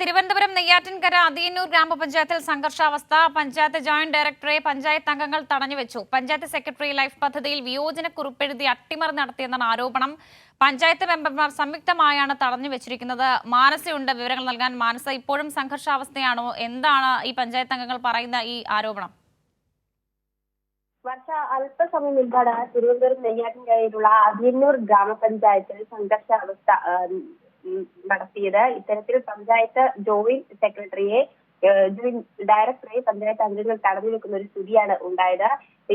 തിരുവനന്തപുരം നെയ്യാറ്റിൻകര അതിയന്നൂർ ഗ്രാമപഞ്ചായത്തിൽ സംഘർഷാവസ്ഥ. പഞ്ചായത്ത് ജോയിന്റ് ഡയറക്ടറെ പഞ്ചായത്ത് അംഗങ്ങൾ തടഞ്ഞുവെച്ചു. പഞ്ചായത്ത് സെക്രട്ടറി ലൈഫ് പദ്ധതിയിൽ വിയോജന കുറിപ്പെഴുതി അട്ടിമറി നടത്തിയെന്നാണ് ആരോപണം. പഞ്ചായത്ത് മെമ്പർമാർ സംയുക്തമായാണ് തടഞ്ഞുവെച്ചിരിക്കുന്നത്. മാനസയുണ്ട് വിവരങ്ങൾ നൽകാൻ. മാനസ, ഇപ്പോഴും സംഘർഷാവസ്ഥയാണോ? എന്താണ് ഈ പഞ്ചായത്ത് അംഗങ്ങൾ പറയുന്ന ഈ ആരോപണം? വർഷ അല്പസമയം മുൻപാണ് തിരുവനന്തപുരം നെയ്യാറ്റിൻകരയിലുള്ള അതിയന്നൂർ ഗ്രാമപഞ്ചായത്തിൽ സംഘർഷാവസ്ഥ നടത്തിയത്. ഇത്തരത്തിൽ പഞ്ചായത്ത് ജോയിന്റ് സെക്രട്ടറിയെ ജോയിന്റ് ഡയറക്ടറെ പഞ്ചായത്ത് അംഗങ്ങൾ തടഞ്ഞു വെക്കുന്ന ഒരു സ്ഥിതിയാണ് ഉണ്ടായത്.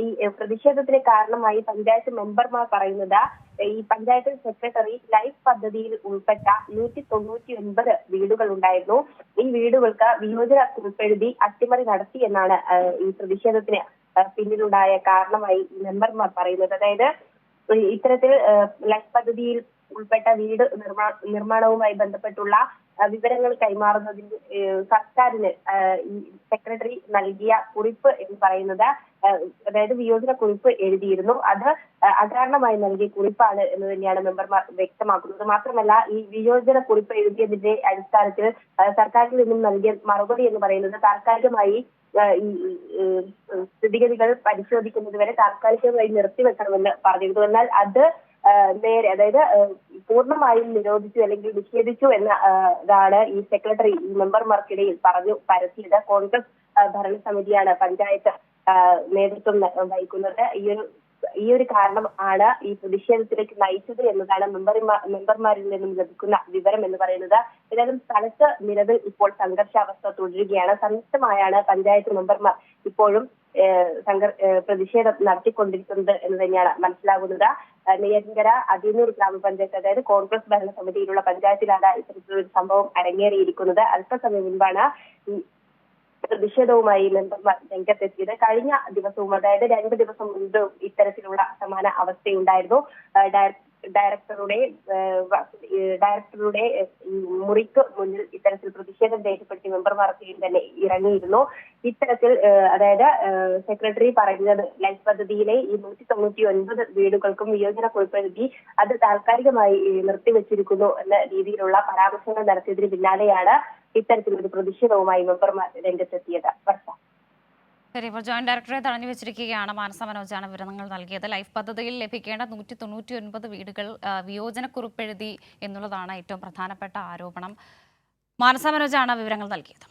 ഈ പ്രതിഷേധത്തിന് കാരണമായി പഞ്ചായത്ത് മെമ്പർമാർ പറയുന്നത് ഈ പഞ്ചായത്ത് സെക്രട്ടറി ലൈഫ് പദ്ധതിയിൽ ഉൾപ്പെട്ട 199 വീടുകൾ ഉണ്ടായിരുന്നു. ഈ വീടുകൾക്ക് വിയോജന കുറിപ്പെഴുതി അട്ടിമറി നടത്തി എന്നാണ് ഈ പ്രതിഷേധത്തിന് പിന്നിലുണ്ടായ കാരണമായി മെമ്പർമാർ പറയുന്നത്. അതായത് ഇത്തരത്തിൽ ലൈഫ് പദ്ധതിയിൽ ഉൾപ്പെട്ട വീട് നിർമ്മാണവുമായി ബന്ധപ്പെട്ടുള്ള വിവരങ്ങൾ കൈമാറുന്നതിന് സർക്കാരിന് ഈ സെക്രട്ടറി നൽകിയ കുറിപ്പ് എന്ന് പറയുന്നത്, അതായത് വിയോജന കുറിപ്പ് എഴുതിയിരുന്നു. അത് അകാരണമായി നൽകിയ കുറിപ്പാണ് എന്ന് തന്നെയാണ് മെമ്പർമാർ വ്യക്തമാക്കുന്നത്. മാത്രമല്ല, ഈ വിയോജന കുറിപ്പ് എഴുതിയതിന്റെ അടിസ്ഥാനത്തിൽ സർക്കാരിൽ നിന്നും നൽകിയ മറുപടി എന്ന് പറയുന്നത് താൽക്കാലികമായി ഈ സ്ഥിതിഗതികൾ പരിശോധിക്കുന്നത് വരെ താൽക്കാലികമായി നിർത്തിവെക്കണമെന്ന് പറഞ്ഞിരുന്നു. എന്നാൽ അത് നേരെ, അതായത് പൂർണ്ണമായും നിരോധിച്ചു അല്ലെങ്കിൽ നിഷേധിച്ചു എന്നതാണ് ഈ സെക്രട്ടറി മെമ്പർമാർക്കിടയിൽ പറഞ്ഞു പരത്തിയത്. കോൺഗ്രസ് ഭരണസമിതിയാണ് പഞ്ചായത്ത് നേതൃത്വം വഹിക്കുന്നത്. ഈ ഒരു കാരണം ആണ് ഈ പ്രതിഷേധത്തിലേക്ക് നയിച്ചത് എന്നതാണ് മെമ്പർമാരിൽ നിന്നും ലഭിക്കുന്ന വിവരം എന്ന് പറയുന്നത്. ഏതായാലും സ്ഥലത്ത് നിലവിൽ ഇപ്പോൾ സംഘർഷാവസ്ഥ തുടരുകയാണ്. സംയുക്തമായാണ് പഞ്ചായത്ത് മെമ്പർമാർ ഇപ്പോഴും പ്രതിഷേധം നടത്തിക്കൊണ്ടിരിക്കുന്നത് എന്ന് തന്നെയാണ് മനസ്സിലാകുന്നത്. നെയ്യാറ്റിൻകര അതിയന്നൂർ ഗ്രാമപഞ്ചായത്ത്, അതായത് കോൺഗ്രസ് ഭരണസമിതിയിലുള്ള പഞ്ചായത്തിലാണ് ഇത്തരത്തിലൊരു സംഭവം അരങ്ങേറിയിരിക്കുന്നത്. അല്പസമയം മുൻപാണ് ഈ പ്രതിഷേധവുമായി മെമ്പർമാർ രംഗത്തെത്തിയത്. കഴിഞ്ഞ ദിവസവും, അതായത് 2 ദിവസം മുൻപ് ഇത്തരത്തിലുള്ള സമാന അവസ്ഥയുണ്ടായിരുന്നു. ഡയറക്ടറുടെ മുറിക്ക് മുന്നിൽ ഇത്തരത്തിൽ പ്രതിഷേധം രേഖപ്പെടുത്തി മെമ്പർമാർക്ക് തന്നെ ഇറങ്ങിയിരുന്നു. ഇത്തരത്തിൽ അതായത് സെക്രട്ടറി പറയുന്നത് ലൈഫ് പദ്ധതിയിലെ ഈ 199 വീടുകൾക്കും വിയോജന കുറിപ്പെഴുതി അത് താൽക്കാലികമായി നിർത്തിവെച്ചിരിക്കുന്നു എന്ന രീതിയിലുള്ള പരാമർശങ്ങൾ നടത്തിയതിന് പിന്നാലെയാണ് ഇത്തരത്തിലൊരു പ്രതിഷേധവുമായി മെമ്പർമാർ രംഗത്തെത്തിയത്. ശരി, ഇപ്പോൾ ജോയിന്റ് ഡയറക്ടറെ തടഞ്ഞു വെച്ചിരിക്കുകയാണ്. മാനസ മനോജാണ് വിവരങ്ങൾ നൽകിയത്. ലൈഫ് പദ്ധതിയിൽ ലഭിക്കേണ്ട 199 വീടുകൾ വിയോജനക്കുറിപ്പെഴുതി എന്നുള്ളതാണ് ഏറ്റവും പ്രധാനപ്പെട്ട ആരോപണം. മാനസ മനോജാണ് വിവരങ്ങൾ നൽകിയത്.